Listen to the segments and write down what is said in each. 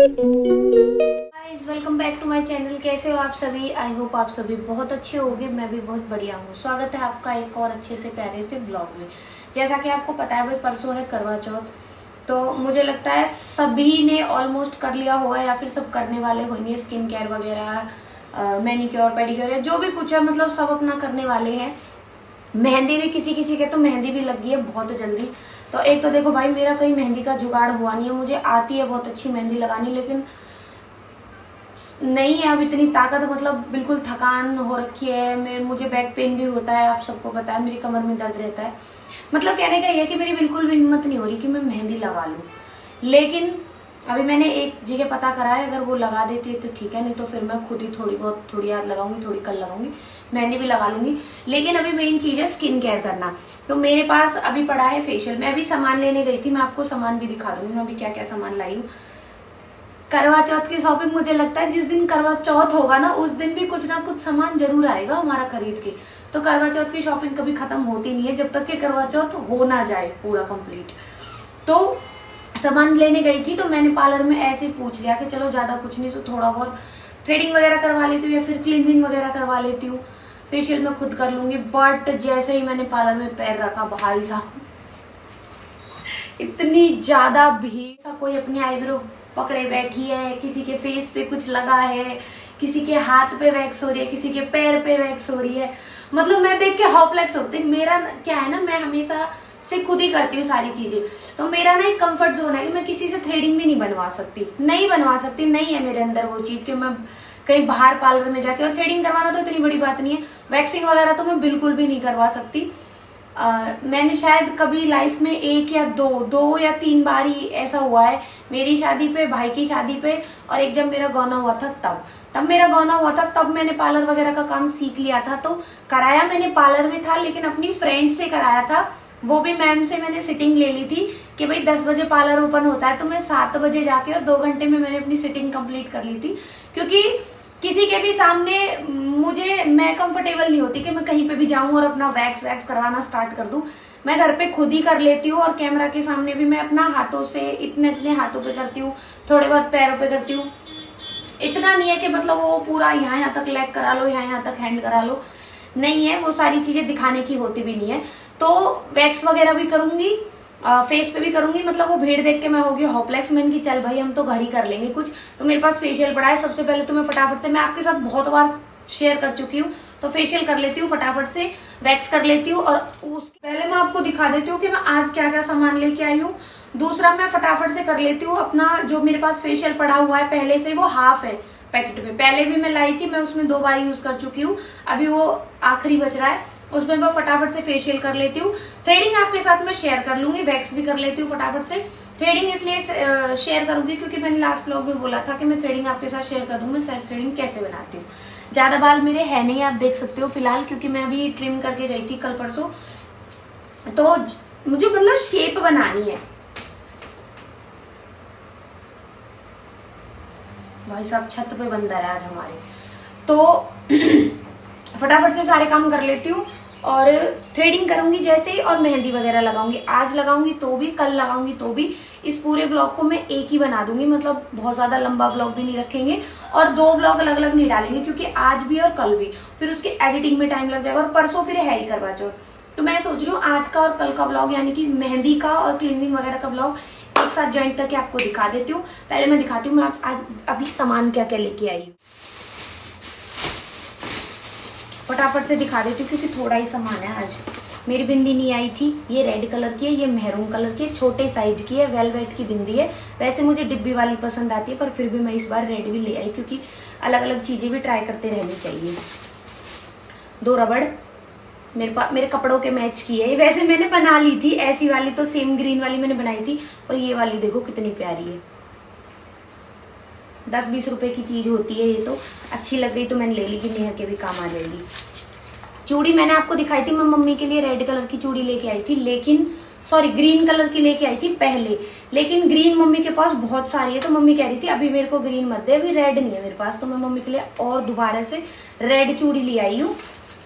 Guys welcome back to my channel. कैसे हो आप सभी? आई होप आप सभी बहुत अच्छे होंगे। मैं भी बहुत बढ़िया हूँ। स्वागत है आपका एक और अच्छे से प्यारे से ब्लॉग में। जैसा कि आपको पता है भाई, परसों है करवा चौथ। तो मुझे लगता है सभी ने ऑलमोस्ट कर लिया होगा या फिर सब करने वाले होंगे। स्किन केयर वगैरह, मैनिक्योर पेडिक्योर, जो भी कुछ है मतलब सब अपना करने वाले हैं। मेहंदी भी किसी किसी के तो मेहंदी भी लग गई है बहुत जल्दी। तो एक तो देखो भाई, मेरा कहीं मेहंदी का जुगाड़ हुआ नहीं है। मुझे आती है बहुत अच्छी मेहंदी लगानी, लेकिन नहीं है अब इतनी ताकत। मतलब बिल्कुल थकान हो रखी है। मुझे बैक पेन भी होता है, आप सबको पता है। मेरी कमर में दर्द रहता है। मतलब कहने का ये है कि मेरी बिल्कुल भी हिम्मत नहीं हो रही कि मैं मेहंदी लगा लूं। लेकिन अभी मैंने एक जगह पता करा है, अगर वो लगा देती है तो ठीक है, नहीं तो फिर मैं खुद ही थोड़ी आज लगाऊंगी, थोड़ी कल लगाऊंगी, मेहंदी भी लगा लूंगी। लेकिन अभी मेन चीज है स्किन केयर करना। तो मेरे पास अभी पड़ा है फेशियल। मैं अभी सामान लेने गई थी, मैं आपको सामान भी दिखा दूंगी मैं अभी क्या क्या सामान लाई हूँ। करवा चौथ की शॉपिंग, मुझे लगता है जिस दिन करवा चौथ होगा ना उस दिन भी कुछ ना कुछ सामान जरूर आएगा हमारा खरीद के। तो करवा चौथ की शॉपिंग कभी खत्म होती नहीं है जब तक कि करवा चौथ हो ना जाए पूरा कंप्लीट। तो सामान लेने गई थी, तो मैंने पार्लर में ऐसे ही पूछ लिया कि चलो ज्यादा कुछ नहीं तो थोड़ा बहुत थ्रेडिंग वगैरह करवा लेती हूँ या फिर क्लींजिंग वगैरह करवा लेती हूँ। फेशियल में खुद कर लूंगी। बट जैसे ही मैंने पार्लर में पैर रखा, भाई साहब इतनी ज्यादा भीड़ का, कोई अपनी आईब्रो पकड़े बैठी है, किसी के फेस पे कुछ लगा है, किसी के हाथ पे वैक्स हो रही है, किसी के पैर पे वैक्स हो रही है। मतलब मैं देख के हॉपलेक्स होती। मेरा क्या है ना, मैं हमेशा से खुद ही करती हूँ सारी चीजें। तो मेरा ना एक कंफर्ट जोन है कि मैं किसी से थ्रेडिंग भी नहीं बनवा सकती, नहीं है मेरे अंदर वो चीज कि मैं कहीं बाहर पार्लर में जाके, और थ्रेडिंग करवाना तो इतनी बड़ी बात नहीं है, वैक्सिंग वगैरह तो मैं बिल्कुल भी नहीं करवा सकती। मैंने शायद कभी लाइफ में एक या दो या तीन बार ही ऐसा हुआ है। मेरी शादी पे, भाई की शादी पे, और एक जब मेरा गौना हुआ था तब मेरा गौना हुआ था, तब मैंने पार्लर वगैरह का काम सीख लिया था। तो कराया मैंने पार्लर में था, लेकिन अपनी फ्रेंड से कराया था। वो भी मैम से मैंने सिटिंग ले ली थी कि भाई 10 बजे पार्लर ओपन होता है, तो मैं 7 बजे जाके और 2 घंटे में मैंने अपनी सिटिंग कंप्लीट कर ली थी। क्योंकि किसी के भी सामने मैं कंफर्टेबल नहीं होती कि मैं कहीं पे भी जाऊं और अपना वैक्स करवाना स्टार्ट कर दूं। मैं घर पे खुद ही कर लेती हूँ, और कैमरा के सामने भी मैं अपना हाथों से इतने हाथों पे करती हूँ, थोड़े बहुत पैरों पे करती हूँ। इतना नहीं है कि मतलब वो पूरा यहाँ तक लेग करा लो, यहाँ तक हैंड करा लो, नहीं है। वो सारी चीजें दिखाने की होती भी नहीं है। तो वैक्स वगैरह भी करूंगी, फेस पे भी करूंगी। मतलब वो भीड़ देख के मैं होगी हॉपलेक्स। मैंने की चल भाई हम तो घर ही कर लेंगे कुछ। तो मेरे पास फेशियल पड़ा है। सबसे पहले तो मैं फटाफट से, मैं आपके साथ बहुत बार शेयर कर चुकी हूँ, तो फेशियल कर लेती हूँ फटाफट से, वैक्स कर लेती हूँ, और उसके पहले मैं आपको दिखा देती हूँ कि मैं आज क्या क्या सामान लेके आई हूँ। दूसरा, मैं फटाफट से कर लेती हूँ अपना जो मेरे पास फेशियल पड़ा हुआ है पहले से, वो हाफ है पैकेट में। पहले भी मैं लाई थी, मैं उसमें 2 बार यूज कर चुकी हूँ, अभी वो आखिरी बच रहा है, उसमें मैं फटाफट से फेशियल कर लेती हूँ। थ्रेडिंग आपके साथ मैं शेयर कर लूंगी, वैक्स भी कर लेती हूँ फटाफट से। थ्रेडिंग इसलिए शेयर करूंगी क्योंकि मैंने लास्ट व्लॉग में बोला था कि मैं थ्रेडिंग आपके साथ शेयर कर दूंगी, मैं सेल्फ थ्रेडिंग कैसे बनाती हूँ। ज्यादा बाल मेरे है नहीं, आप देख सकते हो फिलहाल, क्योंकि मैं अभी ट्रिम करके गई थी कल परसों। तो मुझे मतलब शेप बनानी है। भाई साहब छत पे बंदर है आज हमारे। तो फटाफट से सारे काम कर लेती हूँ, और थ्रेडिंग करूंगी जैसे ही, और मेहंदी वगैरह लगाऊंगी। आज लगाऊंगी तो भी, कल लगाऊंगी तो भी। इस पूरे ब्लॉग को मैं एक ही बना दूंगी, मतलब बहुत ज्यादा लंबा ब्लॉग भी नहीं रखेंगे, और 2 ब्लॉग अलग अलग नहीं डालेंगे, क्योंकि आज भी और कल भी फिर उसकी एडिटिंग में टाइम लग जाएगा, और परसों फिर है ही करवा चौथ। तो मैं सोच रही हूँ आज का और कल का ब्लॉग, यानी कि मेहंदी का और क्लीनिंग वगैरह का ब्लॉग एक साथ ज्वाइन करके आपको दिखा देती हूँ। पहले मैं दिखाती हूँ मैं आज अभी सामान क्या क्या लेके आई हूँ, फटाफट से दिखा देती हूँ क्योंकि थोड़ा ही सामान है आज। मेरी बिंदी नहीं आई थी, ये रेड कलर की है, ये मेहरून कलर की है, छोटे साइज की है, वेलवेट की बिंदी है। वैसे मुझे डिब्बी वाली पसंद आती है, पर फिर भी मैं इस बार रेड भी ले आई, क्योंकि अलग अलग चीजें भी ट्राई करते रहनी चाहिए। 2 रबड़ मेरे कपड़ों के मैच की है। वैसे मैंने बना ली थी ऐसी वाली, तो सेम ग्रीन वाली मैंने बनाई थी, और ये वाली देखो कितनी प्यारी है। 10-20 रुपए की चीज होती है ये, तो अच्छी लग गई तो मैंने ले ली कि नेहर के भी काम आ जाएगी। चूड़ी मैंने आपको दिखाई थी, मैं मम्मी के लिए रेड कलर की चूड़ी लेके आई थी, लेकिन ग्रीन कलर की लेके आई थी पहले, लेकिन ग्रीन मम्मी के पास बहुत सारी है, तो मम्मी कह रही थी अभी मेरे को ग्रीन मत दे, अभी रेड नहीं है मेरे पास। तो मैं मम्मी के लिए और दोबारा से रेड चूड़ी ले आई हूँ।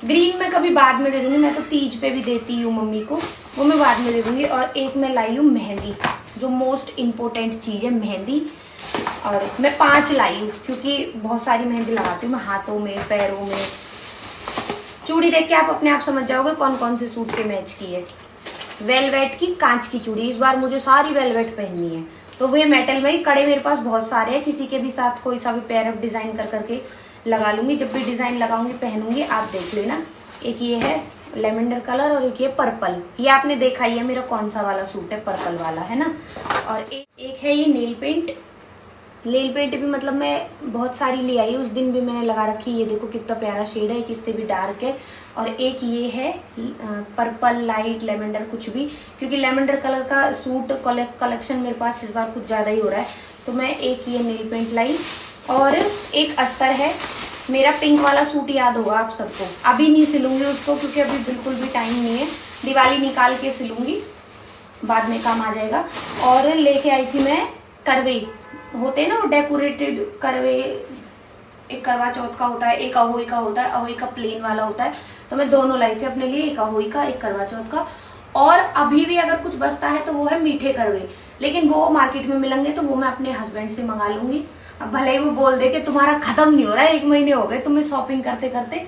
ग्रीन में कभी बाद में दे दूंगी, मैं तो तीज पे भी देती हूँ मम्मी को, वो मैं बाद में दे दूंगी। और एक मैं लाई हूँ मेहंदी, जो मोस्ट इम्पोर्टेंट चीज है मेहंदी। और मैं 5 लाई हूँ क्योंकि बहुत सारी मेहंदी लगाती हूँ मैं, हाथों में, पैरों में। चूड़ी देख के आप अपने आप समझ जाओगे कौन कौन से सूट के मैच की है। वेलवेट की कांच की चूड़ी, इस बार मुझे सारी वेलवेट पहननी है, तो वे मेटल में ही। कड़े मेरे पास बहुत सारे हैं, किसी के भी साथ कोई सा भी पेयर अप डिजाइन कर करके लगा लूंगी। जब भी डिजाइन लगाऊंगी पहनूंगी, आप देख लेना। एक ये है लेवेंडर कलर और एक ये पर्पल, ये आपने देखा ही है मेरा कौन सा वाला सूट है, पर्पल वाला है ना। और एक है ये नेल पेंट। नेल पेंट भी मतलब मैं बहुत सारी ले आई, उस दिन भी मैंने लगा रखी। ये देखो कितना प्यारा शेड है, किससे भी डार्क है। और एक ये है पर्पल लाइट लेवेंडर कुछ भी, क्योंकि लेवेंडर कलर का सूट कलेक्शन मेरे पास इस बार कुछ ज़्यादा ही हो रहा है, तो मैं एक ये नेल पेंट लाई। और एक अस्तर है मेरा पिंक वाला सूट, याद होगा आप सबको। अभी नहीं सिलूंगी उसको क्योंकि अभी बिल्कुल भी टाइम नहीं है, दिवाली निकाल के सिलूंगी, बाद में काम आ जाएगा। और लेके आई थी मैं करवे, होते हैं ना वो डेकोरेटेड करवे, एक करवा चौथ का होता है, एक अहोई का होता है, अहोई का प्लेन वाला होता है। तो मैं दोनों लाई थी अपने लिए, एक अहोई का, एक करवा चौथ का। और अभी भी अगर कुछ बचता है तो वो है मीठे करवे, लेकिन वो मार्केट में मिलेंगे तो वो मैं अपने हस्बैंड से मंगा लूंगी। अब भले ही वो बोल दे कि तुम्हारा खत्म नहीं हो रहा है, 1 महीने हो गए तुम्हें शॉपिंग करते करते,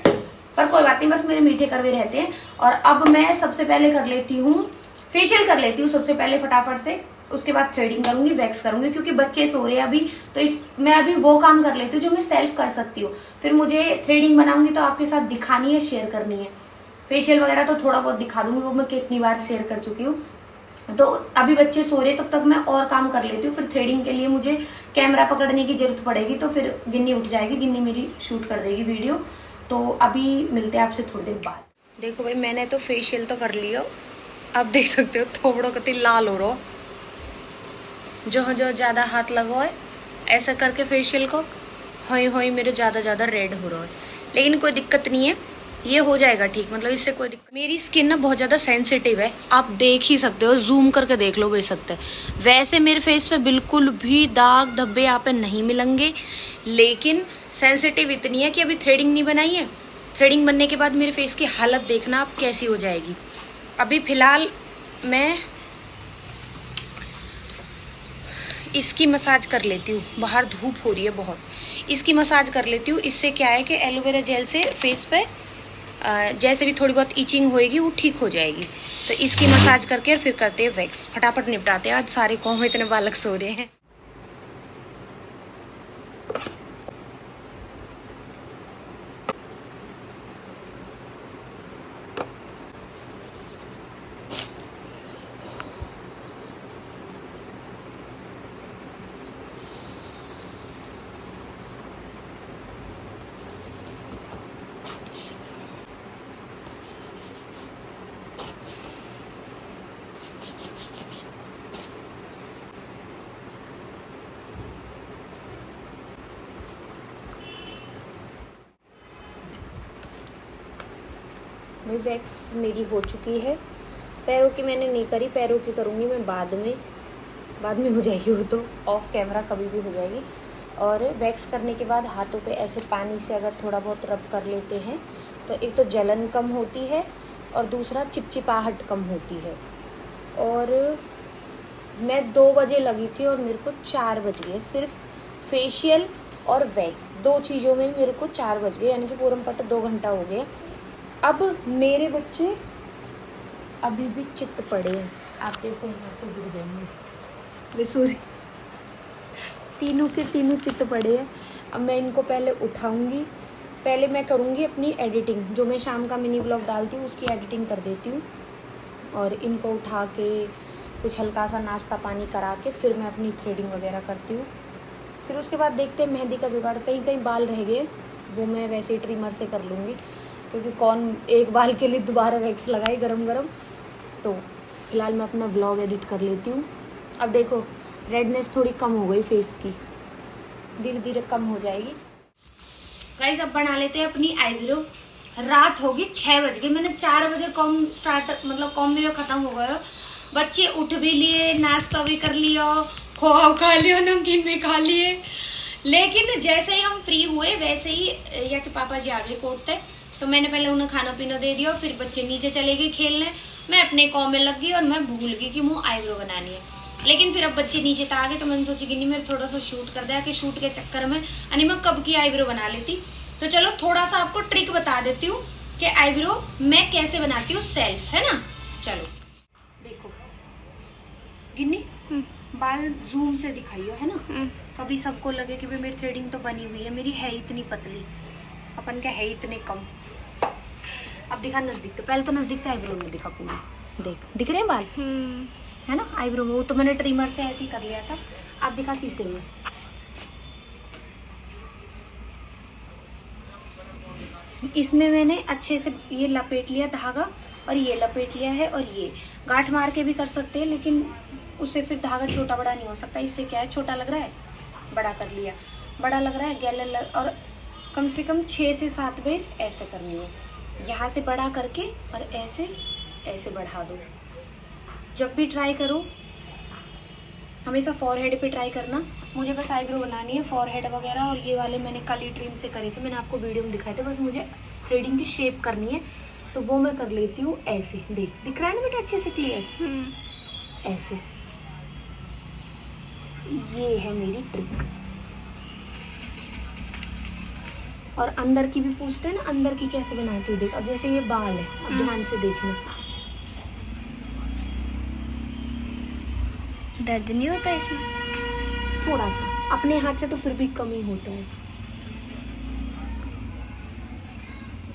पर कोई बात नहीं, बस मेरे मीठे करवे रहते हैं। और अब मैं सबसे पहले कर लेती हूँ फेशियल, कर लेती हूँ सबसे पहले फटाफट से, उसके बाद थ्रेडिंग करूंगी, वैक्स करूंगी, क्योंकि बच्चे सो रहे हैं अभी, तो मैं अभी वो काम कर लेती हूँ जो मैं सेल्फ कर सकती हूँ। फिर मुझे थ्रेडिंग बनाऊंगी तो आपके साथ दिखानी है, शेयर करनी है। फेशियल वगैरह तो थोड़ा बहुत दिखा दूंगी, वो मैं कितनी बार शेयर कर चुकी हूँ। तो अभी बच्चे सो रहे तब तक मैं और काम कर लेती हूँ। फिर थ्रेडिंग के लिए मुझे कैमरा पकड़ने की जरूरत पड़ेगी, तो फिर गिन्नी उठ जाएगी, गिन्नी मेरी शूट कर देगी वीडियो। तो अभी मिलते हैं आपसे थोड़ी देर बाद। देखो भाई, मैंने तो फेशियल तो कर लिया, आप देख सकते हो थोड़ा कति लाल हो रहा हो, जो ज़्यादा हाथ लगा है ऐसा करके फेशियल को, होई मेरे ज़्यादा रेड हो रहा है, लेकिन कोई दिक्कत नहीं है, ये हो जाएगा ठीक, मतलब इससे कोई दिक्कत। मेरी स्किन ना बहुत ज़्यादा सेंसिटिव है, आप देख ही सकते हो, जूम करके देख लो बेशक। वैसे मेरे फेस पे बिल्कुल भी दाग धब्बे यहाँ पे नहीं मिलेंगे, लेकिन सेंसिटिव इतनी है कि अभी थ्रेडिंग नहीं बनाई है। थ्रेडिंग बनने के बाद मेरे फेस की हालत देखना आप कैसी हो जाएगी। अभी फिलहाल मैं इसकी मसाज कर लेती हूँ, बाहर धूप हो रही है बहुत, इसकी मसाज कर लेती हूँ। इससे क्या है कि एलोवेरा जेल से फेस पे जैसे भी थोड़ी बहुत इचिंग होएगी वो ठीक हो जाएगी। तो इसकी मसाज करके और फिर करते हैं वैक्स, फटाफट निपटाते हैं, आज सारे कौन इतने बालक सो रहे हैं। भाई वैक्स मेरी हो चुकी है, पैरों की मैंने नहीं करी, पैरों की करूँगी मैं बाद में हो जाएगी, वो तो ऑफ कैमरा कभी भी हो जाएगी। और वैक्स करने के बाद हाथों पे ऐसे पानी से अगर थोड़ा बहुत रब कर लेते हैं तो एक तो जलन कम होती है और दूसरा चिपचिपाहट कम होती है। और मैं 2 बजे लगी थी और मेरे को 4 बज गए, सिर्फ फेशियल और वैक्स 2 चीज़ों में मेरे को 4 बज गए, यानी कि पूरम पट 2 घंटा हो गया। अब मेरे बच्चे अभी भी चित्त पड़े हैं, आप देखो यहाँ से गिर जाएंगे, वे सूर्य तीनों के तीनों चित्त पड़े हैं। अब मैं इनको पहले उठाऊंगी, पहले मैं करूँगी अपनी एडिटिंग, जो मैं शाम का मिनी ब्लॉग डालती हूँ उसकी एडिटिंग कर देती हूँ, और इनको उठा के कुछ हल्का सा नाश्ता पानी करा के फिर मैं अपनी थ्रेडिंग वगैरह करती हूँ। फिर उसके बाद देखते हैं मेहंदी का जुगाड़, कहीं बाल रह गए वो मैं वैसे ही ट्रिमर से कर लूँगी, क्योंकि कौन एक बाल के लिए दोबारा वैक्स लगाए गरम। तो फिलहाल मैं अपना ब्लॉग एडिट कर लेती हूँ। अब देखो रेडनेस थोड़ी कम हो गई फेस की, धीरे धीरे कम हो जाएगी। गाइस अब बना लेते हैं अपनी आईब्रो। रात होगी 6 बज गए, मैंने 4 बजे कॉम मेरा ख़त्म हो गया, बच्चे उठ भी लिए, नाश्ता भी कर लिया, खोआ खा लिया, नमकीन भी खा लिए। लेकिन जैसे ही हम फ्री हुए वैसे ही या कि पापा जी आगे कोटते, तो मैंने पहले उन्हें खाना पीना दे दिया, फिर बच्चे नीचे चले गए खेलने, मैं अपने काम में लग गई और मैं भूल गई कि मुझे आईब्रो बनानी है। लेकिन फिर अब बच्चे नीचे तक आ गए तो मैंने सोची कि नहीं मेरे थोड़ा सा शूट कर दिया कि शूट के चक्कर में यानी मैं कब की आईब्रो बना लेती। तो चलो थोड़ा सा आपको ट्रिक बता देती हूँ कि आईब्रो मैं कैसे बनाती हूँ सेल्फ, है ना। चलो देखो गिन्नी, बाल जूम से दिखाइयो, है ना। कभी सबको लगे कि भाई मेरी थ्रेडिंग तो बनी हुई है, मेरी है इतनी पतली, अपन का है इतने कम। अब दिखा नजदीक, तो पहले तो नजदीक तो आईब्रो में दिखा पूरा, देख दिख रहे हैं बाल, है ना। आईब्रो में वो तो मैंने ट्रिमर से ऐसे ही कर लिया था। अब दिखा शीशे में, इसमें मैंने अच्छे से ये लपेट लिया धागा और ये लपेट लिया है, और ये गांठ मार के भी कर सकते हैं, लेकिन उससे फिर धागा छोटा बड़ा नहीं हो सकता। इससे क्या है, छोटा लग रहा है बड़ा कर लिया, बड़ा लग रहा है गैलर, और कम से कम 6 से 7 बार ऐसे करनी है। यहाँ से बड़ा करके और ऐसे ऐसे बढ़ा दो। जब भी ट्राई करो हमेशा फॉरहेड पे ट्राई करना। मुझे बस आईब्रो बनानी है, फॉरहेड वगैरह और ये वाले मैंने कल ही ट्रिम से करे थे, मैंने आपको वीडियो में दिखाए थे। बस मुझे थ्रेडिंग की शेप करनी है तो वो मैं कर लेती हूँ ऐसे। दिख रहा है ना बेटा अच्छे से क्लियर, ऐसे। ये है मेरी ट्रिक। और अंदर की भी पूछते हैं ना, अंदर की कैसे बनाती हूँ देख। अब जैसे ये बाल है, अब ध्यान से देखना, दर्द नहीं होता इसमें? थोड़ा सा, अपने हाथ से तो फिर भी कम ही होता है।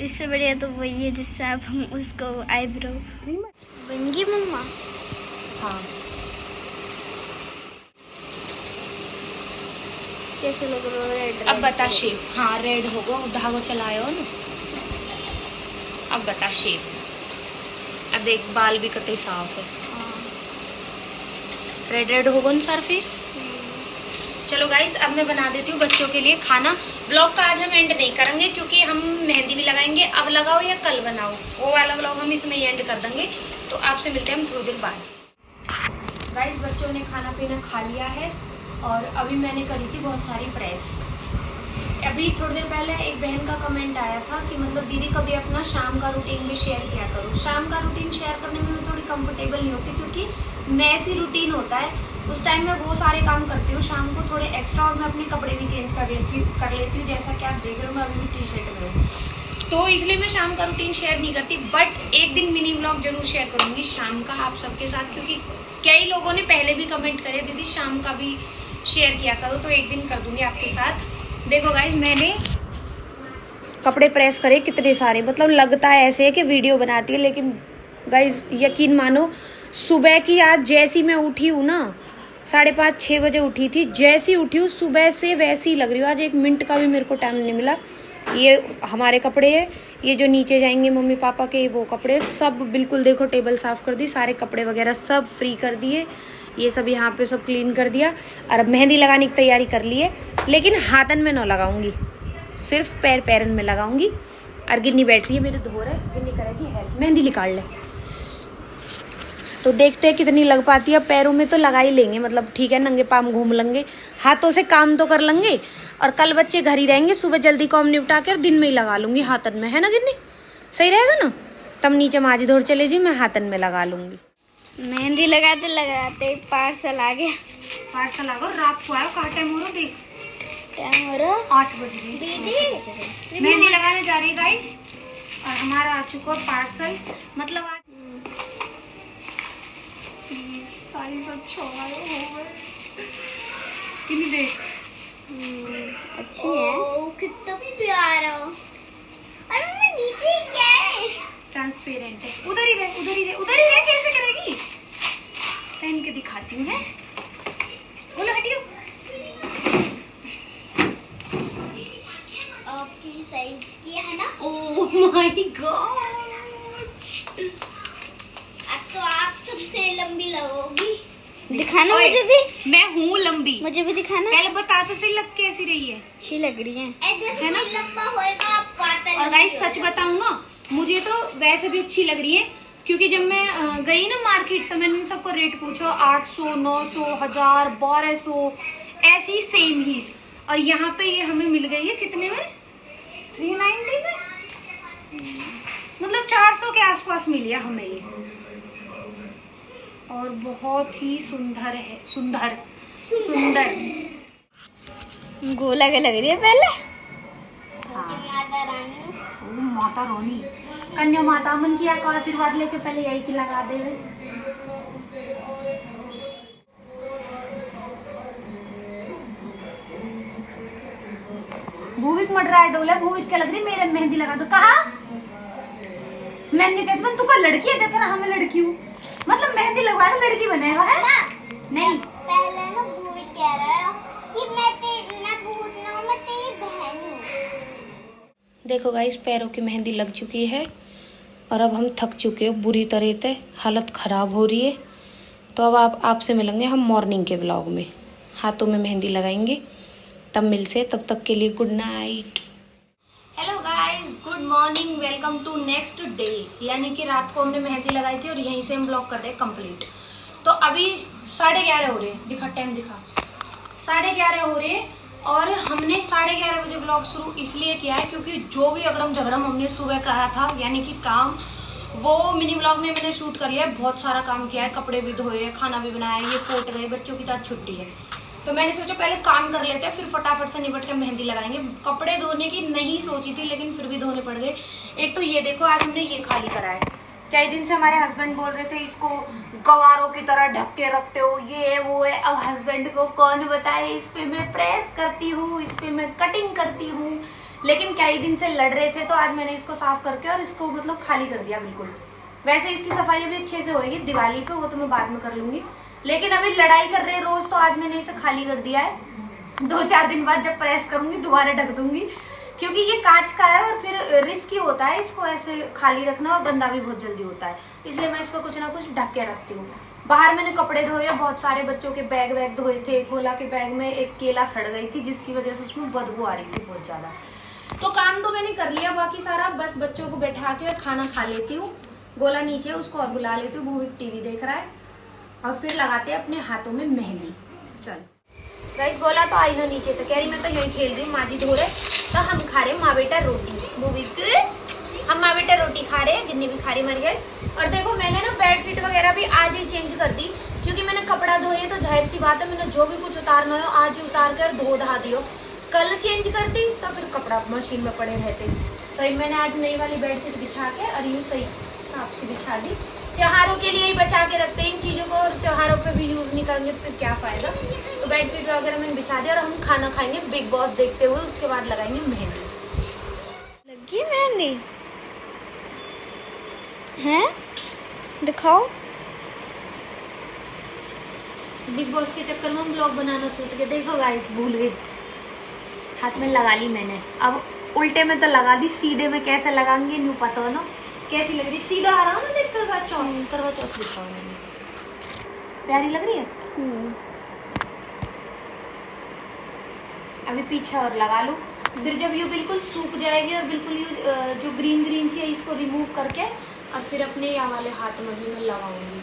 इससे बढ़िया तो वही है जिससे आप हम उसको आईब्रो बन गई मम्मा। हाँ कैसे लग रहा है रेड? अब बता शेप। हाँ रेड होगा, धागो चलायो ना। अब बता शेप। अब देख बाल भी कतई साफ है, रेड रेड होगा ना सरफेस। चलो गाइस अब मैं बना देती हूँ बच्चों के लिए खाना। ब्लॉग का आज हम एंड नहीं करेंगे क्योंकि हम मेहंदी भी लगाएंगे। अब लगाओ या कल बनाओ, वो वाला ब्लॉग हम इसमें एंड कर देंगे। तो आपसे मिलते हैं हम थोड़ी देर बाद। गाइस बच्चों ने खाना पीना खा लिया है और अभी मैंने करी थी बहुत सारी प्रेस। अभी थोड़ी देर पहले एक बहन का कमेंट आया था कि मतलब दीदी कभी अपना शाम का रूटीन भी शेयर किया करो। शाम का रूटीन शेयर करने में मैं थोड़ी कंफर्टेबल नहीं होती क्योंकि मैसी रूटीन होता है, उस टाइम मैं वो सारे काम करती हूँ शाम को थोड़े एक्स्ट्रा, और मैं अपने कपड़े भी चेंज कर लेती हूँ। जैसा कि आप देख रहे हो मैं अभी भी टी शर्ट में हूँ, तो इसलिए मैं शाम का रूटीन शेयर नहीं करती। बट एक दिन मिनी व्लॉग जरूर शेयर करूँगी शाम का आप सबके साथ, क्योंकि कई लोगों ने पहले भी कमेंट करे दीदी शाम का भी शेयर किया करो, तो एक दिन कर दूंगी आपके साथ। देखो गाइज मैंने कपड़े प्रेस करे कितने सारे, मतलब लगता है ऐसे है कि वीडियो बनाती है, लेकिन गाइज यकीन मानो सुबह की आज जैसी मैं उठी हूँ ना, 5:30-6 बजे उठी थी, जैसी उठी हूँ सुबह से वैसी लग रही हूँ। आज 1 मिनट का भी मेरे को टाइम नहीं मिला। ये हमारे कपड़े हैं, ये जो नीचे जाएंगे मम्मी पापा के वो कपड़े सब बिल्कुल देखो टेबल साफ कर दी, सारे कपड़े वगैरह सब फ्री कर दिए, ये सब यहाँ पे सब क्लीन कर दिया। और अब मेहंदी लगाने की तैयारी कर ली है, लेकिन हाथन में ना लगाऊंगी, सिर्फ पैरन में लगाऊंगी। और गिन्नी बैठ रही है मेरे धोर है, गिन्नी करेगी हेल्प, मेहंदी निकाल ले। तो देखते हैं कितनी लग पाती है। पैरों में तो लगा ही लेंगे, मतलब ठीक है नंगे पाँव घूम लेंगे, हाथों से काम तो कर लेंगे। और कल बच्चे घर ही रहेंगे, सुबह जल्दी काम निपटा कर दिन में ही लगा लूंगी हाथन में, है ना गिन्नी? सही रहेगा ना? तब नीचे माजी धोर चले जी, मैं हाथन में लगा लूंगी। मेहंदी लगाते पार्सल आ गया। पार्सल आ गया, रात को आया। कहाँ टाइम हो रहा देख, टाइम हो रहा 8 बज रही। दीदी मेहंदी लगाने जा रही है गाइस, और हमारा आ चुका पार्सल। मतलब आज सारी सब छोड़ा हो कितनी देख अच्छी है, कितना प्यारा। अरे मैं नीचे क्या है, ट्रांसपेरेंट है। उधर ही रह, उधर ही रह, उधर ही रह। कैसे करेगी? पहन के दिखाती हूँ। है बोलो हटियो। आपकी साइज की है ना? ओह माय गॉड, अब तो आप सबसे लंबी लगोगी। दिखाना मुझे भी, मैं हूँ लंबी, मुझे भी दिखाना। पहले बता तो सही लग कैसी रही है। अच्छी लग रही है है ना? लंबा होएगा आप पातल। और गाइस सच बताऊँ ना, मुझे तो वैसे भी अच्छी लग रही है, क्योंकि जब मैं गई ना मार्केट तो मैंने सबको रेट पूछा, 800, 900, 1000, 1200 ऐसी सेम ही। और यहाँ पे ये हमें मिल गई है कितने में? 390 में, मतलब 400 के आसपास मिली है हमें ये। और बहुत ही सुंदर है, सुंदर सुंदर। गोला के लग रही है पहले। हाँ। माता रानी कन्या माता मन की का आशीर्वाद लेके पहले यही की लगा दे। भूविक मर रहा है डोला। भूविक क्या लग रही मेरे मेहंदी लगा दो। कहा मैंने कहती तू कोई लड़की है जगह हाँ मैं लड़की हूँ, मतलब मेहंदी लगवा के लड़की बनेगा है नहीं। पहले ना भूविक कह रहा है कि मैं भूत ना हूं, मैं तेरी बहन हूं। देखो गाइस पैरों की मेहंदी लग चुकी है और अब हम थक चुके हैं बुरी तरह से, हालत ख़राब हो रही है। तो अब आपसे मिलेंगे हम मॉर्निंग के व्लॉग में, हाथों में मेहंदी लगाएंगे, तब मिलसे। तब तक के लिए good night. Hello guys, good morning, welcome to next day. यानी कि रात को हमने मेहंदी लगाई थी और यहीं से हम व्लॉग कर रहे हैं कंप्लीट। तो अभी 11:30 हो रहे हैं, दिखा टाइम दिखा, 11:30 हो रहे हैं। और हमने 11:30 बजे व्लॉग शुरू इसलिए किया है क्योंकि जो भी अगड़म झगड़म हमने सुबह करा था यानी कि काम, वो मिनी व्लॉग में मैंने शूट कर लिया है। बहुत सारा काम किया है, कपड़े भी धोए, खाना भी बनाया, ये कोट गए, बच्चों की आज छुट्टी है। तो मैंने सोचा पहले काम कर लेते हैं, फिर फटाफट से निपट के मेहंदी लगाएंगे। कपड़े धोने की नहीं सोची थी लेकिन फिर भी धोने पड़ गए। एक तो ये देखो आज हमने ये खाली करा है। कई दिन से हमारे हस्बैंड बोल रहे थे इसको गवारों की तरह ढक के रखते हो, ये है वो है। अब हस्बैंड को कौन बताए, इस पे मैं प्रेस करती हूँ, इस पे मैं कटिंग करती हूँ। लेकिन कई दिन से लड़ रहे थे तो आज मैंने इसको साफ करके और इसको मतलब खाली कर दिया बिल्कुल। वैसे इसकी सफाई भी अच्छे से होगी दिवाली पे, वो तो मैं बाद में कर लूंगी। लेकिन अभी लड़ाई कर रहे हैं रोज, तो आज मैंने इसे खाली कर दिया है। 2-4 दिन बाद जब प्रेस करूंगी दोबारा ढक दूंगी, क्योंकि ये कांच का है और फिर रिस्की होता है इसको ऐसे खाली रखना और गंदा भी बहुत जल्दी होता है, इसलिए मैं इसको कुछ ना कुछ ढक के रखती हूँ। बाहर मैंने कपड़े धोए, बहुत सारे बच्चों के बैग वैग धोए थे। गोला के बैग में एक केला सड़ गई थी जिसकी वजह से उसमें बदबू आ रही थी बहुत ज्यादा। तो काम तो मैंने कर लिया बाकी सारा, बस बच्चों को बैठा के खाना खा लेती हूँ। गोला नीचे, उसको और बुला लेती हूँ, भूविक टीवी देख रहा है, और फिर लगाते हैं अपने हाथों में मेहंदी। चल गाइस, गोला तो आई ना नीचे, तो कह रही मैं तो यही खेल रही हूँ, माँ जी धो रहे। तो हम खा रहे माँ बेटा रोटी। भूविक हम माँ बेटा रोटी खा रहे हैं, गिन्नी भी खा रही मर गए। और देखो मैंने ना बेडशीट वगैरह भी आज ही चेंज कर दी, क्योंकि मैंने कपड़ा धोए तो जाहिर सी बात है मैंने जो भी कुछ उतारना हो आज ही उतार कर धो धा दियो। कल चेंज करती तो फिर कपड़ा मशीन में पड़े रहते। तो मैंने आज नई वाली बेडशीट बिछा के और यूँ सही साफ से बिछा दी। त्योहारों के लिए ही बचा के रखते हैं इन चीज़ों को, और त्योहारों पे भी यूज़ नहीं करेंगे तो फिर क्या फ़ायदा। तो बेडशीट वगैरह मैंने बिछा दिया और हम खाना खाएंगे बिग बॉस देखते हुए, उसके बाद लगाएंगे मेहंदी। लगी मेहंदी हैं, दिखाओ। बिग बॉस के चक्कर में हम ब्लॉग बनाना सीख के, देखो गाइस भूल गई, हाथ में लगा ली मैंने। अब उल्टे में तो लगा दी, सीधे में कैसे लगाएंगे नहीं पता हो ना कैसी लग रही। सीधा आ रहा ना, देख करवा चौथ लिखा हुआ मैंने, प्यारी लग रही है। अभी पीछे और लगा लूँ, फिर जब ये बिल्कुल सूख जाएगी और बिल्कुल ये जो ग्रीन ग्रीन सी है इसको रिमूव करके और फिर अपने यहाँ वाले हाथ में भी मैं लगाऊंगी।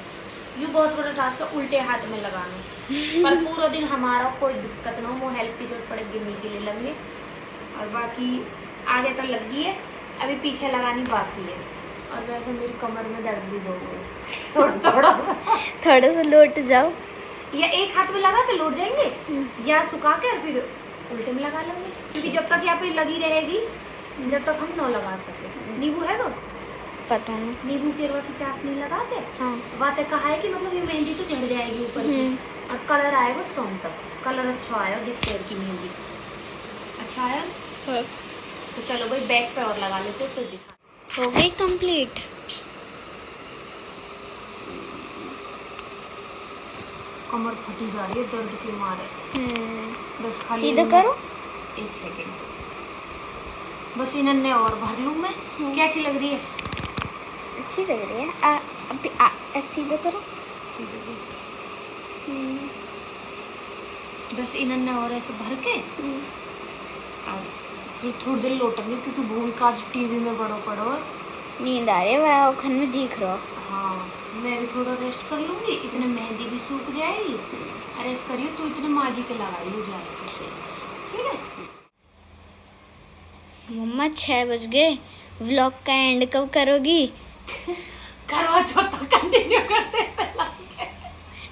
ये बहुत बड़ा टास्क है उल्टे हाथ में लगाना, पर पूरा दिन हमारा कोई दिक्कत ना हो, वो हेल्प की जरूरत पड़े गिनने के लिए लेंगे। और बाकी आगे तो लग गई है, अभी पीछे लगानी बाकी है। और वैसे मेरी कमर में दर्द भी हो गई थोड़ा सा लौट जाओ, या एक हाथ में लगा के लौट जाएंगे या सुखा के और फिर उल्टे में लगा लेंगे, क्योंकि जब तक यहाँ पे लगी रहेगी जब तक हम न लगा सके। नींबू है तो पता नहीं, नींबू केरवा की चाशनी लगा के हाँ बातें कहा है कि मतलब ये मेहंदी तो झड़ जाएगी ऊपर की, और कलर आएगा सोम तक। कलर अच्छा आया, देख पेड़ की मेहंदी अच्छा आया। तो चलो भाई बैक पे और लगा लेते फिर दिखा। हो गई कंप्लीट। कमर फटी जा रही है दर्द के मारे। बस खाली सीधा करो, 1 सेकेंड, बस इन्हें और भर लूँ मैं। कैसी लग रही है? अच्छी लग रही है। अभी सीधा करो, सीधे दे। बस इन्हें और ऐसे भर के और फिर थोड़ी देर लौटेंगे, क्योंकि भूविका आज टीवी में बड़ो पड़ो नींद आ रही है, वह खन में दिख रहा। हाँ मैं भी थोड़ा रेस्ट कर लूँगी, इतने मेहंदी भी सूख जाएगी। रेस्ट करियो तो इतने माँ जी के लगाई हो जाएगी, ठीक है। मम्मा 6 बज गए, व्लॉग का एंड कब करोगी? करवा चौथ कंटिन्यू करते हैं।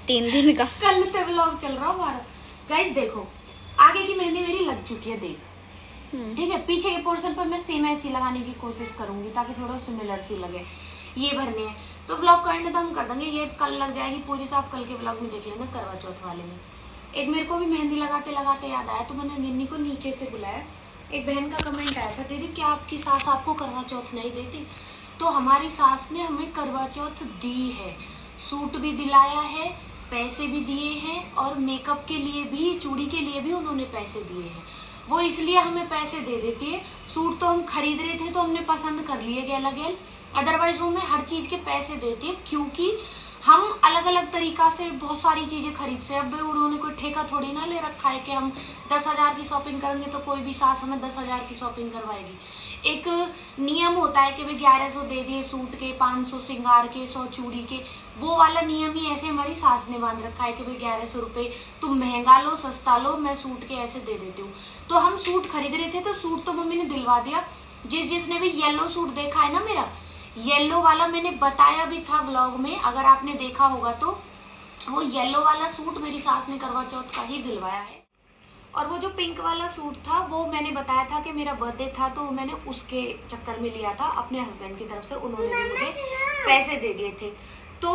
3 दिन का। कल पे व्लॉग चल रहा हमारा। गाइस देखो, आगे की मेहंदी मेरी लग चुकी है, देख ठीक है। पीछे के पोर्शन पर मैं सेम ऐसी लगाने की कोशिश करूंगी ताकि थोड़ा सिमिलर सी लगे। ये भरने हैं तो व्लॉग करने तो हम कर देंगे, ये कल लग जाएगी पूरी, तो आप कल के व्लॉग में देख लेना करवा चौथ वाले में। एक मेरे को भी मेहंदी लगाते लगाते याद आया, तो मैंने गिन्नी को नीचे से बुलाया। एक बहन का कमेंट आया था, दीदी क्या आपकी सास आपको करवा चौथ नहीं देती? तो हमारी सास ने हमें करवा चौथ दी है, सूट भी दिलाया है, पैसे भी दिए हैं, और मेकअप के लिए भी, चूड़ी के लिए भी उन्होंने पैसे दिए हैं। वो इसलिए हमें पैसे दे देती है। सूट तो हम खरीद रहे थे तो हमने पसंद कर लिए गेला गेल, अदरवाइज वो हमें हर चीज के पैसे देती है, क्योंकि हम अलग अलग तरीका से बहुत सारी चीजें खरीद से। अब उन्होंने कोई ठेका थोड़ी ना ले रखा है कि हम 10,000 की शॉपिंग करेंगे तो कोई भी सास हमें 10,000 की शॉपिंग करवाएगी। एक नियम होता है कि भाई 1100 दे दिए सूट के, 500 श्रृंगार के, 100 चूड़ी के, वो वाला नियम ही ऐसे हमारी सास ने बांध रखा है कि भाई 1100 रुपए तुम महंगा लो सस्ता लो, मैं सूट के ऐसे दे देती हूँ। तो हम सूट खरीद रहे थे तो सूट तो मम्मी ने दिलवा दिया। जिसने भी येलो सूट देखा है ना मेरा, येलो वाला मैंने बताया भी था व्लॉग में, अगर आपने देखा होगा तो, वो येलो वाला सूट मेरी सास ने करवा चौथ का ही दिलवाया है। और वो जो पिंक वाला सूट था वो मैंने बताया था कि मेरा बर्थडे था तो मैंने उसके चक्कर में लिया था अपने हस्बैंड की तरफ से, उन्होंने भी मुझे पैसे दे दिए थे। तो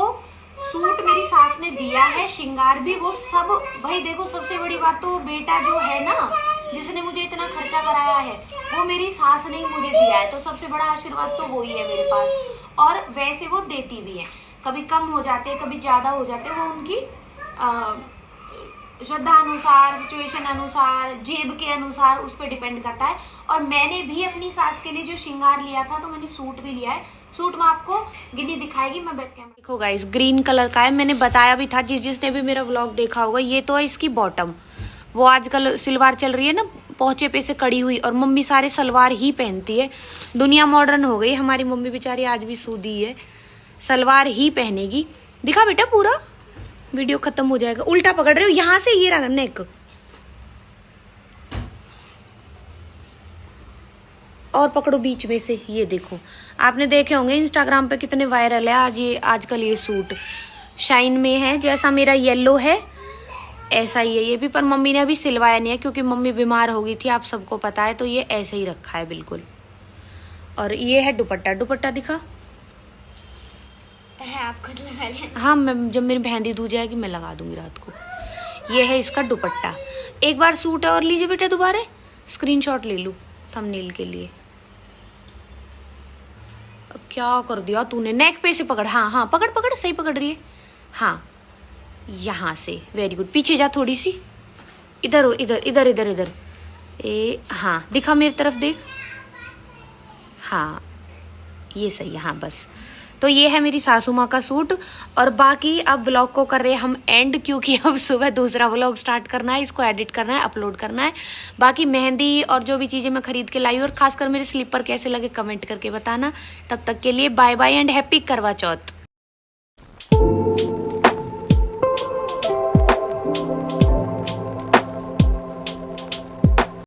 सूट मेरी सास ने दिया है, श्रृंगार भी, वो सब। भाई देखो, सबसे बड़ी बात तो बेटा जो है ना, जिसने मुझे इतना खर्चा कराया है, वो मेरी सास ने ही मुझे दिया है, तो सबसे बड़ा आशीर्वाद तो वो ही है मेरे पास। और वैसे वो देती भी है, कभी कम हो जाते कभी ज्यादा हो जाते, वो उनकी श्रद्धा अनुसार, सिचुएशन अनुसार, जेब के अनुसार उस पर डिपेंड करता है। और मैंने भी अपनी सास के लिए जो श्रृंगार लिया था, तो मैंने सूट भी लिया है। सूट में आपको गिन्नी दिखाएगी, मैं बैक कैमरा। देखो गाइस, ग्रीन कलर का है, मैंने बताया भी था, जिसने भी मेरा व्लॉग देखा होगा। ये तो है इसकी बॉटम, वो आजकल सलवार चल रही है ना पहुंचे पे से कड़ी हुई, और मम्मी सारे सलवार ही पहनती है। दुनिया मॉडर्न हो गई, हमारी मम्मी बेचारी आज भी सूदी है, सलवार ही पहनेगी। दिखा बेटा, पूरा वीडियो खत्म हो जाएगा। उल्टा पकड़ रहे हो, यहाँ से ये रहा नेक, और पकड़ो बीच में से। ये देखो, आपने देखे होंगे इंस्टाग्राम पे कितने वायरल है आजकल ये सूट। शाइन में है, जैसा मेरा येलो है ऐसा ही है ये भी, पर मम्मी ने अभी सिलवाया नहीं है क्योंकि मम्मी बीमार हो गई थी, आप सबको पता है, तो ये ऐसे ही रखा है बिल्कुल। और ये है दुपट्टा, दुपट्टा दिखा है, आप खुद लगा लें। हाँ, मैं जब मेरी मेहंदी धो जाएगी मैं लगा दूंगी रात को। ये है इसका दुपट्टा। एक बार सूट और लीजिए बेटा, दोबारा स्क्रीनशॉट ले लूँ थंबनेल के लिए। अब क्या कर दिया तूने, नेक पे से पकड़, हाँ हाँ पकड़ पकड़, सही पकड़ रही है, हाँ यहाँ से, वेरी गुड। पीछे जा थोड़ी सी, इधर हो, इधर इधर इधर इधर, हाँ दिखा मेरी तरफ देख, हाँ ये सही है, हाँ बस। तो ये है मेरी सासू माँ का सूट। और बाकी अब व्लॉग को कर रहे हैं हम एंड, क्योंकि अब सुबह दूसरा व्लॉग स्टार्ट करना है, इसको एडिट करना है, अपलोड करना है। बाकी मेहंदी और जो भी चीज़ें मैं खरीद के लाई, और खासकर मेरे स्लीपर कैसे लगे कमेंट करके बताना। तब तक के लिए बाय बाय एंड हैप्पी करवा चौथ।